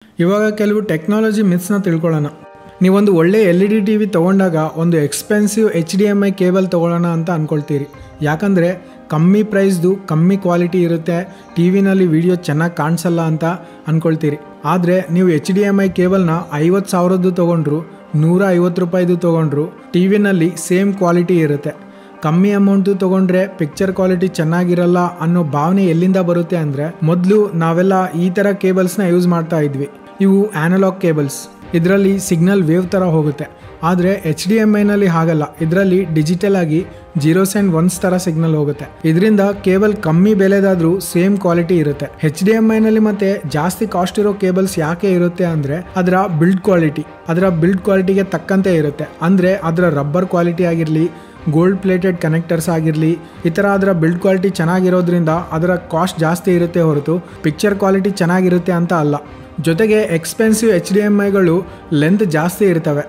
ಇವಾಗ ಕೆಲವು ಟೆಕ್ನಾಲಜಿ ಮಿತ್ಸ್ನ ತಿಳ್ಕೊಳ್ಳೋಣ. ನೀವೊಂದು ಒಳ್ಳೆ LED TV ತೊಗೊಂಡಾಗ ಒಂದು ಎಕ್ಸ್ಪೆನ್ಸಿವ್ HDMI ಕೇಬಲ್ ತೊಗೊಳ್ಳೋಣ ಅಂತ ಅಂದ್ಕೊಳ್ತೀರಿ. ಯಾಕಂದರೆ ಕಮ್ಮಿ ಪ್ರೈಸ್ದು ಕಮ್ಮಿ ಕ್ವಾಲಿಟಿ ಇರುತ್ತೆ, ಟಿ ವಿನಲ್ಲಿ ವಿಡಿಯೋ ಚೆನ್ನಾಗಿ ಕಾಣಿಸಲ್ಲ ಅಂತ ಅಂದ್ಕೊಳ್ತೀರಿ. ಆದರೆ ನೀವು HDMI ಕೇಬಲ್ನ 50,000ದ್ದು ತೊಗೊಂಡ್ರು, 150 ರೂಪಾಯಿದು ತೊಗೊಂಡ್ರು ಟಿ ವಿನಲ್ಲಿ ಸೇಮ್ ಕ್ವಾಲಿಟಿ ಇರುತ್ತೆ. ಕಮ್ಮಿ ಅಮೌಂಟು ತೊಗೊಂಡ್ರೆ ಪಿಕ್ಚರ್ ಕ್ವಾಲಿಟಿ ಚೆನ್ನಾಗಿರಲ್ಲ ಅನ್ನೋ ಭಾವನೆ ಎಲ್ಲಿಂದ ಬರುತ್ತೆ ಅಂದರೆ, ಮೊದಲು ನಾವೆಲ್ಲ ಈ ಥರ ಕೇಬಲ್ಸ್ನ ಯೂಸ್ ಮಾಡ್ತಾ ಇದ್ವಿ. ಇವು ಆ್ಯನಲಾಗ್ ಕೇಬಲ್ಸ್. ಇದರಲ್ಲಿ ಸಿಗ್ನಲ್ ವೇವ್ ಥರ ಹೋಗುತ್ತೆ. ಆದರೆ HDMIನಲ್ಲಿ ಹಾಗಲ್ಲ. ಇದರಲ್ಲಿ ಡಿಜಿಟಲ್ ಆಗಿ 0s and 1s ಥರ ಸಿಗ್ನಲ್ ಹೋಗುತ್ತೆ. ಇದರಿಂದ ಕೇಬಲ್ ಕಮ್ಮಿ ಬೆಲೆದಾದರೂ ಸೇಮ್ ಕ್ವಾಲಿಟಿ ಇರುತ್ತೆ. HDMIನಲ್ಲಿ ಮತ್ತೆ ಜಾಸ್ತಿ ಕಾಸ್ಟ್ ಇರೋ ಕೇಬಲ್ಸ್ ಯಾಕೆ ಇರುತ್ತೆ ಅಂದರೆ ಅದರ ಬಿಲ್ಡ್ ಕ್ವಾಲಿಟಿಗೆ ತಕ್ಕಂತೆ ಇರುತ್ತೆ. ಅಂದರೆ ಅದರ ರಬ್ಬರ್ ಕ್ವಾಲಿಟಿ ಆಗಿರಲಿ, ಗೋಲ್ಡ್ ಪ್ಲೇಟೆಡ್ ಕನೆಕ್ಟರ್ಸ್ ಆಗಿರಲಿ, ಈ ಥರ ಅದರ ಬಿಲ್ಡ್ ಕ್ವಾಲಿಟಿ ಚೆನ್ನಾಗಿರೋದ್ರಿಂದ ಅದರ ಕಾಸ್ಟ್ ಜಾಸ್ತಿ ಇರುತ್ತೆ ಹೊರತು ಪಿಕ್ಚರ್ ಕ್ವಾಲಿಟಿ ಚೆನ್ನಾಗಿರುತ್ತೆ ಅಂತ ಅಲ್ಲ. ಜೊತೆಗೆ ಎಕ್ಸ್ಪೆನ್ಸಿವ್ HDMIಗಳು ಲೆಂತ್ ಜಾಸ್ತಿ ಇರ್ತವೆ.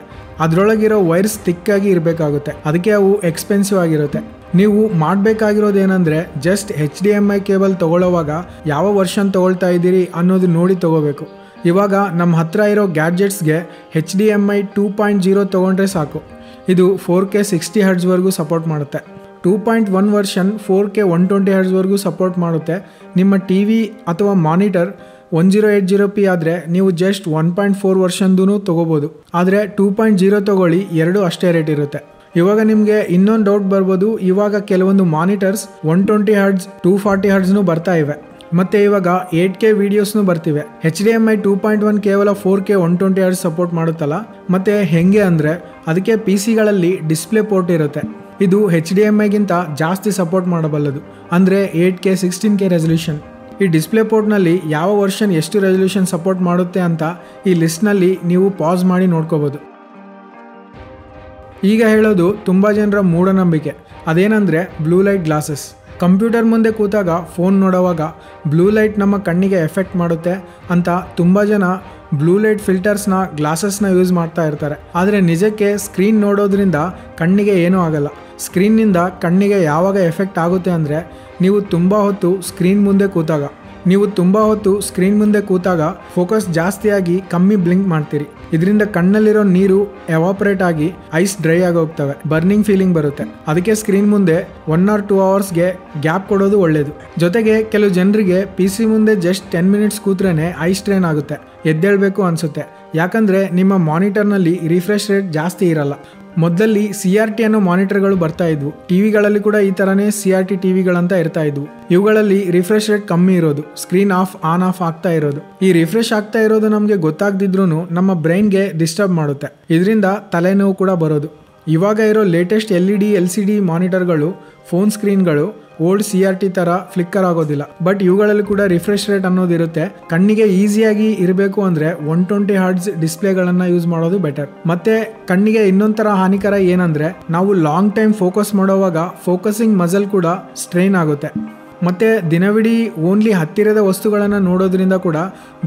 ಅದರೊಳಗಿರೋ ವೈರ್ಸ್ ತಿಕ್ಕಾಗಿ ಇರಬೇಕಾಗುತ್ತೆ. ಅದಕ್ಕೆ ಅವು ಎಕ್ಸ್ಪೆನ್ಸಿವ್ ಆಗಿರುತ್ತೆ. ನೀವು ಮಾಡಬೇಕಾಗಿರೋದೇನೆಂದರೆ ಜಸ್ಟ್ HDMI ಕೇಬಲ್ ತೊಗೊಳ್ಳೋವಾಗ ಯಾವ ವರ್ಷನ್ ತೊಗೊಳ್ತಾ ಇದ್ದೀರಿ ಅನ್ನೋದು ನೋಡಿ ತೊಗೋಬೇಕು. ಇವಾಗ ನಮ್ಮ ಹತ್ರ ಇರೋ ಗ್ಯಾಡ್ಜೆಟ್ಸ್ಗೆ HDMI 2.0 ತೊಗೊಂಡ್ರೆ ಸಾಕು. ಇದು 4K 60 Hzವರೆಗೂ ಸಪೋರ್ಟ್ ಮಾಡುತ್ತೆ. 2.1 ವರ್ಷನ್ 4K 120 Hzವರೆಗೂ ಸಪೋರ್ಟ್ ಮಾಡುತ್ತೆ. ನಿಮ್ಮ ಟಿ ವಿ ಅಥವಾ ಮಾನಿಟರ್ 1080p ಆದರೆ ನೀವು ಜಸ್ಟ್ 1.4 ವರ್ಷನ್ದೂ ತೊಗೋಬೋದು. ಆದರೆ 2.0 ತೊಗೊಳ್ಳಿ, ಎರಡು ಅಷ್ಟೇ ರೇಟ್ ಇರುತ್ತೆ. ಇವಾಗ ನಿಮಗೆ ಇನ್ನೊಂದು ಡೌಟ್ ಬರ್ಬೋದು, ಇವಾಗ ಕೆಲವೊಂದು ಮಾನಿಟರ್ಸ್ 120 Hz 240 Hzನೂ ಬರ್ತಾ ಇವೆ. ಮತ್ತು ಇವಾಗ 8K ವಿಡಿಯೋಸ್ನೂ ಬರ್ತಿವೆ. HDMI 2.1 ಕೇವಲ 4K 120 Hz ಸಪೋರ್ಟ್ ಮಾಡುತ್ತಲ್ಲ. ಮತ್ತು ಹೆಂಗೆ ಅಂದರೆ ಅದಕ್ಕೆ PC ಗಳಲ್ಲಿ ಡಿಸ್ಪ್ಲೇ ಪೋರ್ಟ್ ಇರುತ್ತೆ. ಇದು HDMIಗಿಂತ ಜಾಸ್ತಿ ಸಪೋರ್ಟ್ ಮಾಡಬಲ್ಲದು, ಅಂದರೆ 8K 16K ರೆಸಲ್ಯೂಷನ್. ಈ ಡಿಸ್ಪ್ಲೇ ಪೋರ್ಟ್ನಲ್ಲಿ ಯಾವ ವರ್ಷನ್ ಎಷ್ಟು ರೆಸಲ್ಯೂಷನ್ ಸಪೋರ್ಟ್ ಮಾಡುತ್ತೆ ಅಂತ ಈ ಲಿಸ್ಟ್ನಲ್ಲಿ ನೀವು ಪಾಸ್ ಮಾಡಿ ನೋಡ್ಕೋಬೋದು. ಈಗ ಹೇಳೋದು ತುಂಬ ಜನರ ಮೂಢನಂಬಿಕೆ. ಅದೇನೆಂದರೆ ಬ್ಲೂ ಲೈಟ್ ಗ್ಲಾಸಸ್. ಕಂಪ್ಯೂಟರ್ ಮುಂದೆ ಕೂತಾಗ ಫೋನ್ ನೋಡೋವಾಗ ಬ್ಲೂ ಲೈಟ್ ನಮ್ಮ ಕಣ್ಣಿಗೆ ಎಫೆಕ್ಟ್ ಮಾಡುತ್ತೆ ಅಂತ ತುಂಬ ಜನ ಬ್ಲೂ ಲೈಟ್ ಫಿಲ್ಟರ್ಸ್ನ ಗ್ಲಾಸಸ್ನ ಯೂಸ್ ಮಾಡ್ತಾ ಇರ್ತಾರೆ. ಆದರೆ ನಿಜಕ್ಕೆ ಸ್ಕ್ರೀನ್ ನೋಡೋದ್ರಿಂದ ಕಣ್ಣಿಗೆ ಏನೂ ಆಗಲ್ಲ. ಸ್ಕ್ರೀನ್ನಿಂದ ಕಣ್ಣಿಗೆ ಯಾವಾಗ ಎಫೆಕ್ಟ್ ಆಗುತ್ತೆ ಅಂದರೆ ನೀವು ತುಂಬ ಹೊತ್ತು ಸ್ಕ್ರೀನ್ ಮುಂದೆ ಕೂತಾಗ ಫೋಕಸ್ ಜಾಸ್ತಿಯಾಗಿ ಕಮ್ಮಿ ಬ್ಲಿಂಕ್ ಮಾಡ್ತೀರಿ. ಇದರಿಂದ ಕಣ್ಣಲ್ಲಿರೋ ನೀರು ಎವಾಪರೇಟ್ ಆಗಿ ಐಸ್ ಡ್ರೈ ಆಗಿ ಹೋಗ್ತವೆ, ಬರ್ನಿಂಗ್ ಫೀಲಿಂಗ್ ಬರುತ್ತೆ. ಅದಕ್ಕೆ ಸ್ಕ್ರೀನ್ ಮುಂದೆ 1 or 2 hours ಗ್ಯಾಪ್ ಕೊಡೋದು ಒಳ್ಳೆಯದು. ಜೊತೆಗೆ ಕೆಲವು ಜನರಿಗೆ PC ಮುಂದೆ ಜಸ್ಟ್ 10 minutes ಕೂತ್ರೇನೆ ಐ ಸ್ಟ್ರೈನ್ ಆಗುತ್ತೆ, ಎದ್ದೇಳಬೇಕು ಅನಿಸುತ್ತೆ. ಯಾಕಂದರೆ ನಿಮ್ಮ ಮಾನಿಟರ್ನಲ್ಲಿ ರಿಫ್ರೆಶ್ ರೇಟ್ ಜಾಸ್ತಿ ಇರಲ್ಲ. ಮೊದಲಲ್ಲಿ CRT ಅನ್ನೋ ಮಾನಿಟರ್ಗಳು ಬರ್ತಾ ಇದ್ವು. ಟಿವಿಗಳಲ್ಲಿ ಕೂಡ ಈ ಥರನೇ CRT ಟಿವಿಗಳಂತ ಇರ್ತಾ ಇದ್ವು. ಇವುಗಳಲ್ಲಿ ರಿಫ್ರೆಶ್ ರೇಟ್ ಕಮ್ಮಿ ಇರೋದು, ಸ್ಕ್ರೀನ್ ಆನ್ ಆಫ್ ಆಗ್ತಾ ಇರೋದು. ಈ ರಿಫ್ರೆಶ್ ಆಗ್ತಾ ಇರೋದು ನಮಗೆ ಗೊತ್ತಾಗದಿದ್ರೂ ನಮ್ಮ ಬ್ರೈನ್ಗೆ ಡಿಸ್ಟರ್ಬ್ ಮಾಡುತ್ತೆ. ಇದರಿಂದ ತಲೆನೋವು ಕೂಡ ಬರೋದು. ಇವಾಗ ಇರೋ ಲೇಟೆಸ್ಟ್ LED LCD ಮಾನಿಟರ್ಗಳು, ಫೋನ್ ಸ್ಕ್ರೀನ್ಗಳು ಓಲ್ಡ್ CRT ಥರ ಫ್ಲಿಕ್ಕರ್ ಆಗೋದಿಲ್ಲ. ಬಟ್ ಇವುಗಳಲ್ಲಿ ಕೂಡ ರಿಫ್ರೆಶ್ ರೇಟ್ ಅನ್ನೋದಿರುತ್ತೆ. ಕಣ್ಣಿಗೆ ಈಸಿಯಾಗಿ ಇರಬೇಕು ಅಂದರೆ 120 Hz ಡಿಸ್ಪ್ಲೇಗಳನ್ನು ಯೂಸ್ ಮಾಡೋದು ಬೆಟರ್. ಮತ್ತೆ ಕಣ್ಣಿಗೆ ಇನ್ನೊಂದು ಥರ ಹಾನಿಕರ ಏನಂದರೆ ನಾವು ಲಾಂಗ್ ಟೈಮ್ ಫೋಕಸ್ ಮಾಡೋವಾಗ ಫೋಕಸಿಂಗ್ ಮಸಲ್ ಕೂಡ ಸ್ಟ್ರೈನ್ ಆಗುತ್ತೆ. ಮತ್ತು ದಿನವಿಡೀ ಓನ್ಲಿ ಹತ್ತಿರದ ವಸ್ತುಗಳನ್ನು ನೋಡೋದ್ರಿಂದ ಕೂಡ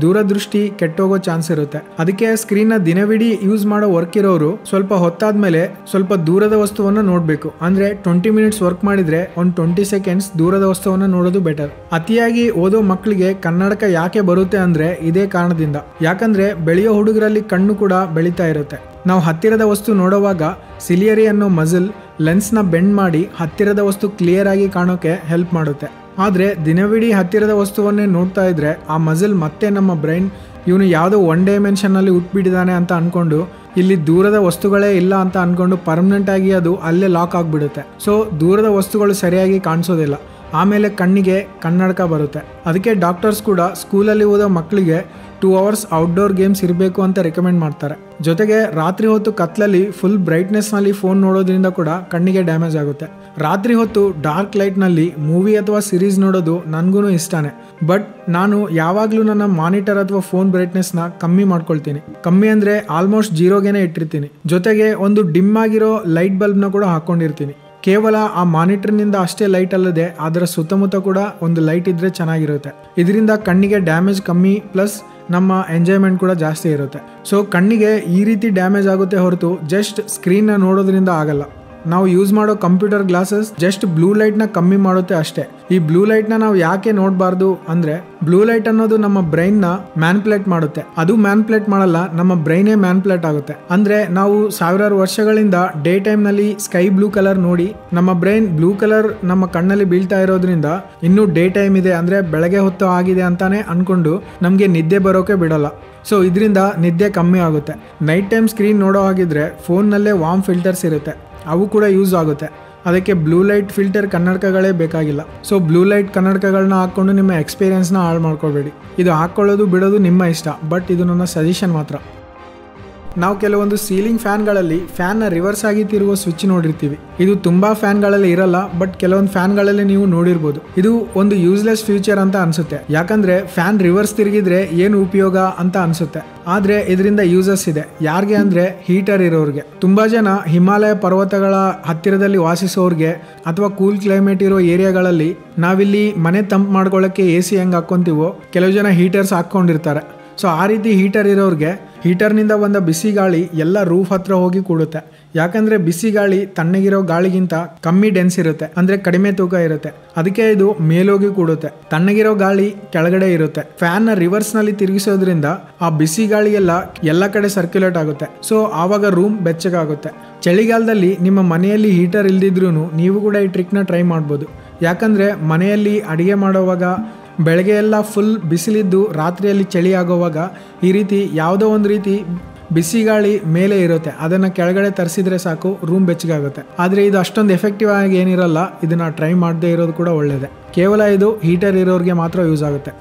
ದೂರದೃಷ್ಟಿ ಕೆಟ್ಟೋಗೋ ಚಾನ್ಸ್ ಇರುತ್ತೆ. ಅದಕ್ಕೆ ಸ್ಕ್ರೀನ್ನ ದಿನವಿಡೀ ಯೂಸ್ ಮಾಡೋ ವರ್ಕ್ ಇರೋರು ಸ್ವಲ್ಪ ಹೊತ್ತಾದ್ಮೇಲೆ ಸ್ವಲ್ಪ ದೂರದ ವಸ್ತುವನ್ನು ನೋಡಬೇಕು. ಅಂದರೆ 20 minutes ವರ್ಕ್ ಮಾಡಿದರೆ ಒಂದು 20 seconds ದೂರದ ವಸ್ತುವನ್ನು ನೋಡೋದು ಬೆಟರ್. ಅತಿಯಾಗಿ ಓದೋ ಮಕ್ಕಳಿಗೆ ಕನ್ನಡಕ ಯಾಕೆ ಬರುತ್ತೆ ಅಂದರೆ ಇದೇ ಕಾರಣದಿಂದ. ಯಾಕಂದರೆ ಬೆಳೆಯೋ ಹುಡುಗರಲ್ಲಿ ಕಣ್ಣು ಕೂಡ ಬೆಳೀತಾ ಇರುತ್ತೆ. ನಾವು ಹತ್ತಿರದ ವಸ್ತು ನೋಡುವಾಗ ಸಿಲಿಯರಿ ಅನ್ನೋ ಮಸಲ್ ಲೆನ್ಸ್ನ ಬೆಂಡ್ ಮಾಡಿ ಹತ್ತಿರದ ವಸ್ತು ಕ್ಲಿಯರ್ ಆಗಿ ಕಾಣೋಕೆ ಹೆಲ್ಪ್ ಮಾಡುತ್ತೆ. ಆದರೆ ದಿನವಿಡೀ ಹತ್ತಿರದ ವಸ್ತುವನ್ನೇ ನೋಡ್ತಾ ಇದ್ರೆ ಆ ಮಸಲ್ ಮತ್ತೆ ನಮ್ಮ ಬ್ರೈನ್ ಇವನು ಯಾವುದೋ 1 dimensionನಲ್ಲಿ ಹುಟ್ಬಿಟ್ಟಿದ್ದಾನೆ ಅಂತ ಅಂದ್ಕೊಂಡು ಇಲ್ಲಿ ದೂರದ ವಸ್ತುಗಳೇ ಇಲ್ಲ ಅಂತ ಅಂದ್ಕೊಂಡು ಪರ್ಮನೆಂಟ್ ಆಗಿ ಅದು ಅಲ್ಲೇ ಲಾಕ್ ಆಗಿಬಿಡುತ್ತೆ. ಸೊ ದೂರದ ವಸ್ತುಗಳು ಸರಿಯಾಗಿ ಕಾಣಿಸೋದಿಲ್ಲ. ಆಮೇಲೆ ಕಣ್ಣಿಗೆ ಕನ್ನಡಕ ಬರುತ್ತೆ. ಅದಕ್ಕೆ ಡಾಕ್ಟರ್ಸ್ ಕೂಡ ಸ್ಕೂಲಲ್ಲಿ ಓದೋ ಮಕ್ಕಳಿಗೆ 2 hours ಔಟ್ಡೋರ್ ಗೇಮ್ಸ್ ಇರಬೇಕು ಅಂತ ರೆಕಮೆಂಡ್ ಮಾಡ್ತಾರೆ. ಜೊತೆಗೆ ರಾತ್ರಿ ಹೊತ್ತು ಕತ್ಲಲ್ಲಿ ಫುಲ್ ಬ್ರೈಟ್ನೆಸ್ನಲ್ಲಿ ಫೋನ್ ನೋಡೋದ್ರಿಂದ ಕೂಡ ಕಣ್ಣಿಗೆ ಡ್ಯಾಮೇಜ್ ಆಗುತ್ತೆ. ರಾತ್ರಿ ಹೊತ್ತು ಡಾರ್ಕ್ ಲೈಟ್ನಲ್ಲಿ ಮೂವಿ ಅಥವಾ ಸಿರೀಸ್ ನೋಡೋದು ನನಗೂ ಇಷ್ಟನೇ. ಬಟ್ ನಾನು ಯಾವಾಗಲೂ ನನ್ನ ಮಾನಿಟರ್ ಅಥವಾ ಫೋನ್ ಬ್ರೈಟ್ನೆಸ್ನ ಕಮ್ಮಿ ಮಾಡ್ಕೊಳ್ತೀನಿ. ಕಮ್ಮಿ ಅಂದರೆ ಆಲ್ಮೋಸ್ಟ್ 0ಗೆ ಇಟ್ಟಿರ್ತೀನಿ. ಜೊತೆಗೆ ಒಂದು ಡಿಮ್ ಆಗಿರೋ ಲೈಟ್ ಬಲ್ಬ್ನ ಕೂಡ ಹಾಕ್ಕೊಂಡಿರ್ತೀನಿ. ಕೇವಲ ಆ ಮಾನಿಟರ್ನಿಂದ ಅಷ್ಟೇ ಲೈಟ್ ಅಲ್ಲದೆ ಅದರ ಸುತ್ತಮುತ್ತ ಕೂಡ ಒಂದು ಲೈಟ್ ಇದ್ದರೆ ಚೆನ್ನಾಗಿರುತ್ತೆ. ಇದರಿಂದ ಕಣ್ಣಿಗೆ ಡ್ಯಾಮೇಜ್ ಕಮ್ಮಿ, ಪ್ಲಸ್ ನಮ್ಮ ಎಂಜಾಯ್ಮೆಂಟ್ ಕೂಡ ಜಾಸ್ತಿ ಇರುತ್ತೆ. ಸೊ ಕಣ್ಣಿಗೆ ಈ ರೀತಿ ಡ್ಯಾಮೇಜ್ ಆಗುತ್ತೆ ಹೊರತು ಜಸ್ಟ್ ಸ್ಕ್ರೀನ್ನ ನೋಡೋದ್ರಿಂದ ಆಗಲ್ಲ. ನಾವು ಯೂಸ್ ಮಾಡೋ ಕಂಪ್ಯೂಟರ್ ಗ್ಲಾಸಸ್ ಜಸ್ಟ್ ಬ್ಲೂ ಲೈಟ್ನ ಕಮ್ಮಿ ಮಾಡುತ್ತೆ ಅಷ್ಟೇ. ಈ ಬ್ಲೂ ಲೈಟ್ನ ನಾವು ಯಾಕೆ ನೋಡಬಾರ್ದು ಅಂದರೆ ಬ್ಲೂ ಲೈಟ್ ಅನ್ನೋದು ನಮ್ಮ ಬ್ರೈನ್ನ ಮ್ಯಾನ್ಪ್ಲೇಟ್ ಮಾಡುತ್ತೆ. ಅದು ಮ್ಯಾನ್ಪ್ಲೇಟ್ ಮಾಡಲ್ಲ, ನಮ್ಮ ಬ್ರೈನೇ ಮ್ಯಾನ್ಪ್ಲೇಟ್ ಆಗುತ್ತೆ. ಅಂದರೆ ನಾವು ಸಾವಿರಾರು ವರ್ಷಗಳಿಂದ ಡೇ ಟೈಮ್ನಲ್ಲಿ ಸ್ಕೈ ಬ್ಲೂ ಕಲರ್ ನೋಡಿ ನಮ್ಮ ಬ್ರೈನ್ ಬ್ಲೂ ಕಲರ್ ನಮ್ಮ ಕಣ್ಣಲ್ಲಿ ಬೀಳ್ತಾ ಇರೋದ್ರಿಂದ ಇನ್ನೂ ಡೇ ಟೈಮ್ ಇದೆ ಅಂದರೆ ಬೆಳಗ್ಗೆ ಹೊತ್ತು ಆಗಿದೆ ಅಂತಾನೆ ಅನ್ಕೊಂಡು ನಮಗೆ ನಿದ್ದೆ ಬರೋಕೆ ಬಿಡಲ್ಲ. ಸೊ ಇದರಿಂದ ನಿದ್ದೆ ಕಮ್ಮಿ ಆಗುತ್ತೆ. ನೈಟ್ ಟೈಮ್ ಸ್ಕ್ರೀನ್ ನೋಡೋ ಹಾಗಿದ್ರೆ ಫೋನ್ನಲ್ಲೇ ವಾರ್ಮ್ ಫಿಲ್ಟರ್ಸ್ ಇರುತ್ತೆ, ಅವು ಕೂಡ ಯೂಸ್ ಆಗುತ್ತೆ. ಅದಕ್ಕೆ ಬ್ಲೂ ಲೈಟ್ ಫಿಲ್ಟರ್ ಕನ್ನಡಕಗಳೇ ಬೇಕಾಗಿಲ್ಲ. ಸೊ ಬ್ಲೂ ಲೈಟ್ ಕನ್ನಡಕಗಳನ್ನ ಹಾಕ್ಕೊಂಡು ನಿಮ್ಮ ಎಕ್ಸ್ಪೀರಿಯನ್ಸ್ನ ಹಾಳು ಮಾಡ್ಕೋಬೇಡಿ. ಇದು ಹಾಕ್ಕೊಳ್ಳೋದು ಬಿಡೋದು ನಿಮ್ಮ ಇಷ್ಟ, ಬಟ್ ಇದು ನನ್ನ ಸಜೆಷನ್ ಮಾತ್ರ. ನಾವು ಕೆಲವೊಂದು ಸೀಲಿಂಗ್ ಫ್ಯಾನ್ಗಳಲ್ಲಿ ಫ್ಯಾನ್ನ ರಿವರ್ಸ್ ಆಗಿ ತಿರುಗೋ ಸ್ವಿಚ್ ನೋಡಿರ್ತೀವಿ. ಇದು ತುಂಬಾ ಫ್ಯಾನ್ಗಳಲ್ಲಿ ಇರಲ್ಲ, ಬಟ್ ಕೆಲವೊಂದು ಫ್ಯಾನ್ಗಳಲ್ಲಿ ನೀವು ನೋಡಿರ್ಬೋದು. ಇದು ಒಂದು ಯೂಸ್ಲೆಸ್ ಫ್ಯೂಚರ್ ಅಂತ ಅನ್ಸುತ್ತೆ, ಯಾಕಂದ್ರೆ ಫ್ಯಾನ್ ರಿವರ್ಸ್ ತಿರುಗಿದ್ರೆ ಏನು ಉಪಯೋಗ ಅಂತ ಅನ್ಸುತ್ತೆ. ಆದ್ರೆ ಇದರಿಂದ ಯೂಸಸ್ ಇದೆ. ಯಾರಿಗೆ ಅಂದ್ರೆ ಹೀಟರ್ ಇರೋರಿಗೆ. ತುಂಬಾ ಜನ ಹಿಮಾಲಯ ಪರ್ವತಗಳ ಹತ್ತಿರದಲ್ಲಿ ವಾಸಿಸೋರ್ಗೆ ಅಥವಾ ಕೂಲ್ ಕ್ಲೈಮೇಟ್ ಇರೋ ಏರಿಯಾಗಳಲ್ಲಿ ನಾವಿಲ್ಲಿ ಮನೆ ತಂಪು ಮಾಡ್ಕೊಳ್ಳೋಕ್ಕೆ AC ಹೆಂಗ್ ಹಾಕೊಂತೀವೋ ಕೆಲವು ಜನ ಹೀಟರ್ಸ್ ಹಾಕೊಂಡಿರ್ತಾರೆ. ಸೊ ಆ ರೀತಿ ಹೀಟರ್ ಇರೋರಿಗೆ ಹೀಟರ್ನಿಂದ ಬಂದ ಬಿಸಿ ಗಾಳಿ ಎಲ್ಲ ರೂಫ್ ಹತ್ರ ಹೋಗಿ ಕೂಡುತ್ತೆ. ಯಾಕಂದ್ರೆ ಬಿಸಿ ಗಾಳಿ ತಣ್ಣಗಿರೋ ಗಾಳಿಗಿಂತ ಕಮ್ಮಿ ಡೆನ್ಸ್ ಇರುತ್ತೆ, ಅಂದ್ರೆ ಕಡಿಮೆ ತೂಕ ಇರುತ್ತೆ. ಅದಕ್ಕೆ ಇದು ಮೇಲೋಗಿ ಕೂಡುತ್ತೆ. ತಣ್ಣಗಿರೋ ಗಾಳಿ ಕೆಳಗಡೆ ಇರುತ್ತೆ. ಫ್ಯಾನ್ ನ ರಿವರ್ಸ್ ನಲ್ಲಿ ತಿರುಗಿಸೋದ್ರಿಂದ ಆ ಬಿಸಿ ಗಾಳಿ ಎಲ್ಲ ಕಡೆ ಸರ್ಕ್ಯುಲೇಟ್ ಆಗುತ್ತೆ. ಸೊ ಆವಾಗ ರೂಮ್ ಬೆಚ್ಚಗಾಗುತ್ತೆ. ಚಳಿಗಾಲದಲ್ಲಿ ನಿಮ್ಮ ಮನೆಯಲ್ಲಿ ಹೀಟರ್ ಇಲ್ದಿದ್ರೂ ನೀವು ಕೂಡ ಈ ಟ್ರಿಕ್ನ ಟ್ರೈ ಮಾಡ್ಬೋದು. ಯಾಕಂದ್ರೆ ಮನೆಯಲ್ಲಿ ಅಡಿಗೆ ಮಾಡೋವಾಗ ಬೆಳಗ್ಗೆ ಎಲ್ಲ ಫುಲ್ ಬಿಸಿಲಿದ್ದು ರಾತ್ರಿಯಲ್ಲಿ ಚಳಿ ಆಗೋವಾಗ ಈ ರೀತಿ ಯಾವುದೋ ಒಂದು ರೀತಿ ಬಿಸಿ ಗಾಳಿ ಮೇಲೆ ಇರುತ್ತೆ, ಅದನ್ನು ಕೆಳಗಡೆ ತರಿಸಿದ್ರೆ ಸಾಕು, ರೂಮ್ ಬೆಚ್ಚಗಾಗುತ್ತೆ. ಆದರೆ ಇದು ಅಷ್ಟೊಂದು ಎಫೆಕ್ಟಿವ್ ಆಗಿ ಏನಿರಲ್ಲ. ಇದನ್ನು ಟ್ರೈ ಮಾಡದೇ ಇರೋದು ಕೂಡ ಒಳ್ಳೆಯದೇ. ಕೇವಲ ಇದು ಹೀಟರ್ ಇರೋರಿಗೆ ಮಾತ್ರ ಯೂಸ್ ಆಗುತ್ತೆ.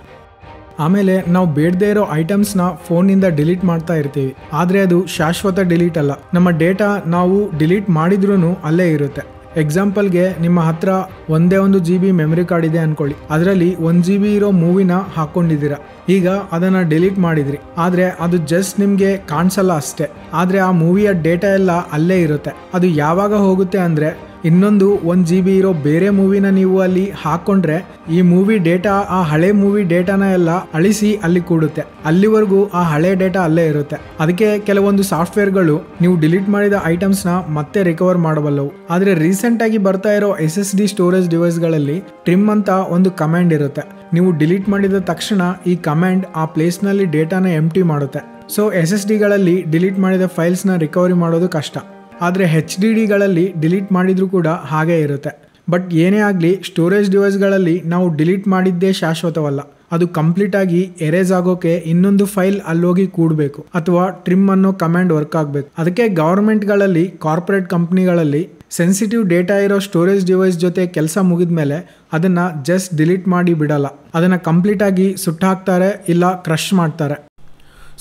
ಆಮೇಲೆ ನಾವು ಬೇಡದೇ ಇರೋ ಐಟಮ್ಸ್ನ ಫೋನಿಂದ ಡಿಲೀಟ್ ಮಾಡ್ತಾ ಇರ್ತೀವಿ, ಆದರೆ ಅದು ಶಾಶ್ವತ ಡಿಲೀಟ್ ಅಲ್ಲ. ನಮ್ಮ ಡೇಟಾ ನಾವು ಡಿಲೀಟ್ ಮಾಡಿದ್ರೂ ಅಲ್ಲೇ ಇರುತ್ತೆ. ಎಕ್ಸಾಂಪಲ್ಗೆ ನಿಮ್ಮ ಹತ್ರ ಒಂದೇ ಒಂದು GB ಮೆಮರಿ ಕಾರ್ಡ್ ಇದೆ ಅನ್ಕೊಳ್ಳಿ. ಅದರಲ್ಲಿ 1 GB ಇರೋ ಮೂವಿನ ಹಾಕೊಂಡಿದ್ದೀರಾ. ಈಗ ಅದನ್ನ ಡಿಲೀಟ್ ಮಾಡಿದ್ರಿ, ಆದರೆ ಅದು ಜಸ್ಟ್ ನಿಮಗೆ ಕಾಣಿಸಲ್ಲ ಅಷ್ಟೇ. ಆದರೆ ಆ ಮೂವಿಯ ಡೇಟಾ ಎಲ್ಲ ಅಲ್ಲೇ ಇರುತ್ತೆ. ಅದು ಯಾವಾಗ ಹೋಗುತ್ತೆ ಅಂದರೆ ಇನ್ನೊಂದು 1 GB ಇರೋ ಬೇರೆ ಮೂವಿನ ನೀವು ಅಲ್ಲಿ ಹಾಕೊಂಡ್ರೆ ಈ ಮೂವಿ ಡೇಟಾ ಆ ಹಳೆ ಮೂವಿ ಡೇಟಾನ ಎಲ್ಲ ಅಳಿಸಿ ಅಲ್ಲಿ ಕೂಡುತ್ತೆ. ಅಲ್ಲಿವರೆಗೂ ಆ ಹಳೆ ಡೇಟಾ ಅಲ್ಲೇ ಇರುತ್ತೆ. ಅದಕ್ಕೆ ಕೆಲವೊಂದು ಸಾಫ್ಟ್ವೇರ್ಗಳು ನೀವು ಡಿಲೀಟ್ ಮಾಡಿದ ಐಟಮ್ಸ್ನ ಮತ್ತೆ ರಿಕವರ್ ಮಾಡಬಲ್ಲವು. ಆದರೆ ರೀಸೆಂಟ್ ಆಗಿ ಬರ್ತಾ ಇರೋ SSD ಸ್ಟೋರೇಜ್ ಡಿವೈಸ್ಗಳಲ್ಲಿ ಟ್ರಿಮ್ ಅಂತ ಒಂದು ಕಮಾಂಡ್ ಇರುತ್ತೆ. ನೀವು ಡಿಲೀಟ್ ಮಾಡಿದ ತಕ್ಷಣ ಈ ಕಮಾಂಡ್ ಆ ಪ್ಲೇಸ್ನಲ್ಲಿ ಡೇಟಾನ ಎಂಪ್ಟಿ ಮಾಡುತ್ತೆ. ಸೊ SSDಗಳಲ್ಲಿ ಡಿಲೀಟ್ ಮಾಡಿದ ಫೈಲ್ಸ್ನ ರಿಕವರಿ ಮಾಡೋದು ಕಷ್ಟ. ಆದರೆ HDDಗಳಲ್ಲಿ ಡಿಲೀಟ್ ಮಾಡಿದ್ರೂ ಕೂಡ ಹಾಗೇ ಇರುತ್ತೆ. ಬಟ್ ಏನೇ ಆಗಲಿ ಸ್ಟೋರೇಜ್ ಡಿವೈಸ್ಗಳಲ್ಲಿ ನಾವು ಡಿಲೀಟ್ ಮಾಡಿದ್ದೇ ಶಾಶ್ವತವಲ್ಲ. ಅದು ಕಂಪ್ಲೀಟ್ ಆಗಿ ಎರೇಸ್ ಆಗೋಕೆ ಇನ್ನೊಂದು ಫೈಲ್ ಅಲ್ಲೋಗಿ ಕೂಡಬೇಕು ಅಥವಾ ಟ್ರಿಮ್ ಅನ್ನೋ ಕಮಾಂಡ್ ವರ್ಕ್ ಆಗಬೇಕು. ಅದಕ್ಕೆ ಗವರ್ಮೆಂಟ್ಗಳಲ್ಲಿ, ಕಾರ್ಪೊರೇಟ್ ಕಂಪ್ನಿಗಳಲ್ಲಿ ಸೆನ್ಸಿಟಿವ್ ಡೇಟಾ ಇರೋ ಸ್ಟೋರೇಜ್ ಡಿವೈಸ್ ಜೊತೆ ಕೆಲಸ ಮುಗಿದ ಮೇಲೆ ಅದನ್ನು ಜಸ್ಟ್ ಡಿಲೀಟ್ ಮಾಡಿ ಬಿಡಲ್ಲ. ಅದನ್ನು ಕಂಪ್ಲೀಟ್ ಆಗಿ ಸುಟ್ಟು ಹಾಕ್ತಾರೆ, ಇಲ್ಲ ಕ್ರಶ್ ಮಾಡ್ತಾರೆ.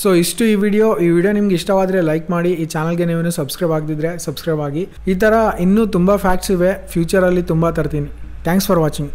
ಸೊ ಇಷ್ಟು ಈ ವಿಡಿಯೋ ನಿಮ್ಗೆ ಇಷ್ಟವಾದರೆ ಲೈಕ್ ಮಾಡಿ. ಈ ಚಾನಲ್ಗೆ ನೀವು ಸಬ್ಸ್ಕ್ರೈಬ್ ಆಗದಿದ್ರೆ ಸಬ್ಸ್ಕ್ರೈಬ್ ಆಗಿ. ಈ ಥರ ಇನ್ನೂ ತುಂಬ ಫ್ಯಾಕ್ಟ್ಸ್ ಇವೆ, ಫ್ಯೂಚರಲ್ಲಿ ತುಂಬ ತರ್ತೀನಿ. Thanks for watching.